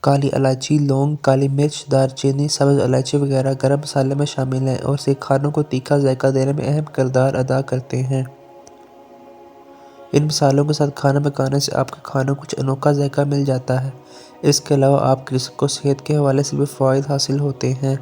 کالی الائچی، لونگ، کالی مرچ، دار چینی، سبز الائچی وغیرہ گرم مسالے میں شامل ہیں اور یہ کھانوں کو تیکھا ذائقہ دینے میں اہم کردار ادا کرتے ہیں۔ ان مصالحوں کے ساتھ کھانا پکانے سے آپ کے کھانوں کو کچھ انوکھا ذائقہ مل جاتا ہے۔ اس کے علاوہ آپ کو صحت کے حوالے سے بھی فوائد حاصل ہوتے ہیں۔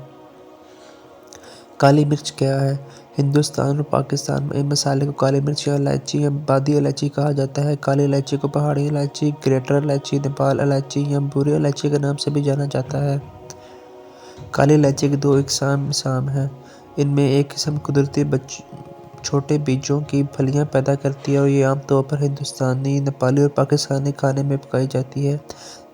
کالی مرچ کیا ہے؟ ہندوستان اور پاکستان میں ان مصالحے کو کالی مرچ یا الائچی یا بادی الائچی کہا جاتا ہے۔ کالی الائچی کو پہاڑی الائچی، گریٹر الائچی، نیپال الائچی یا بھوری الائچی کے نام سے بھی جانا جاتا ہے۔ کالی الائچی کی دو اقسام ہیں۔ ان میں ایک قسم قدرتی چھوٹے بیجوں کی پھلیاں پیدا کرتی ہے اور یہ عام طور پر ہندوستانی، نیپالی اور پاکستانی کھانے میں پکائی جاتی ہے،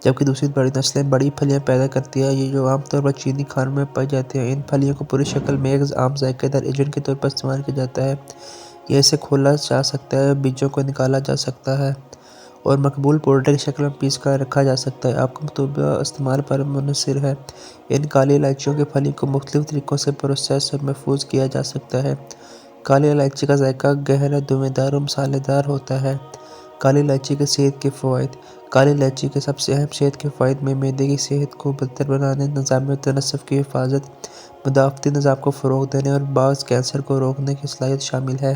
جبکہ دوسری بڑی نسلیں بڑی پھلیاں پیدا کرتی ہیں جو عام طور پر چینی کھانوں میں پائی جاتی ہیں۔ ان پھلیوں کو پوری شکل میں ایک عام ذائقہ دار ایجنٹ کے طور پر استعمال کیا جاتا ہے یا اسے کھولا جا سکتا ہے، بیجوں کو نکالا جا سکتا ہے اور مقبول پاؤڈر کی شکل میں پیس کر رکھا جا سکتا ہے۔ آپ کے مطلوبہ استعمال پر منحصر ہے۔ ان کالی الائچیوں کی پھلیوں کو مختلف طریقوں سے پروسیس اور محفوظ کیا جا سکتا ہے۔ کالی الائچی کا ذائقہ گہرا، دمدار دار اور مصالحے دار ہوتا ہے۔ کالی الائچی کے صحت کے فوائد۔ کالی الائچی کے سب سے اہم صحت کے فوائد میں معدے کی صحت کو بہتر بنانے، نظام تنفس کی حفاظت، مدافعتی نظام کو فروغ دینے اور بعض کینسر کو روکنے کی صلاحیت شامل ہے۔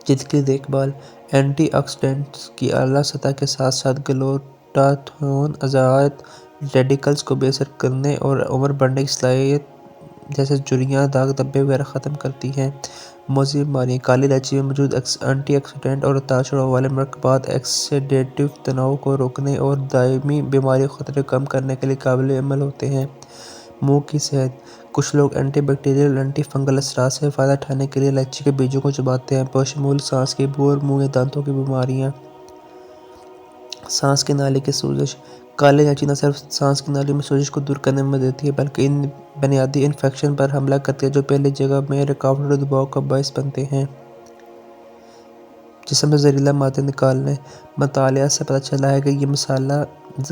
جلد کی دیکھ بھال۔ اینٹی آکسیڈنٹس کی اعلیٰ سطح کے ساتھ ساتھ گلوٹاتھیون اضافات ریڈیکلز کو بے اثر کرنے اور عمر بڑھنے کی صلاحیت جیسے جھریاں، داغ دھبے وغیرہ ختم کرتی ہیں۔ موذی بیماریاں۔ کالی الائچی میں موجود اینٹی آکسیڈنٹ اور تعال چھڑانے والے مرکبات آکسیڈیٹیو تناؤ کو روکنے اور دائمی بیماریوں کے خطرے کو کم کرنے کے لیے قابل عمل ہوتے ہیں۔ منہ کی صحت۔ کچھ لوگ اینٹی بیکٹیریل اور اینٹی فنگل اثرات سے فائدہ اٹھانے کے لیے الائچی کے بیجوں کو چباتے ہیں، بشمول سانس کی بو اور منہ یا دانتوں کی بیماریاں۔ سانس کی نالی کی سوزش۔ کالی الائچی نہ صرف سانس کی نالی میں سوزش کو دور کرنے میں مدد دیتی ہے بلکہ ان بنیادی انفیکشن پر حملہ کرتی ہے جو پہلی جگہ میں رکاوٹ اور دباؤ کا باعث بنتے ہیں۔ جسم سے زہریلا مادہ نکالنے۔ مطالعہ سے پتہ چلا ہے کہ یہ مصالحہ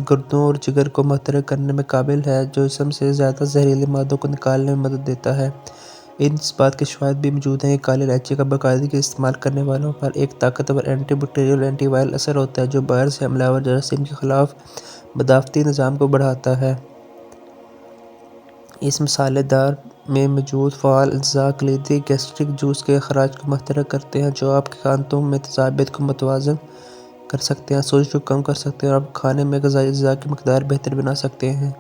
گردوں اور جگر کو محترق کرنے میں قابل ہے جو جسم سے زیادہ زہریلے مادوں کو نکالنے میں مدد دیتا ہے۔ اس بات کے شواہد بھی موجود ہیں کہ کالی الائچی کا باقاعدگی سے استعمال کرنے والوں پر ایک طاقتور اینٹی بیکٹیریل اور اینٹی وائرل اثر ہوتا ہے جو باہر سے حملہ آور جراثیم کے خلاف مدافعتی نظام کو بڑھاتا ہے۔ اس مصالحے دار میں موجود فعال اجزاء کلیدی گیسٹرک جوس کے اخراج کو محترق کرتے ہیں جو آپ کے آنتوں میں تیزابیت کو متوازن کر سکتے ہیں، سوزش کو کم کر سکتے ہیں اور آپ کے کھانے میں غذائی اجزاء کی مقدار بہتر بنا سکتے ہیں۔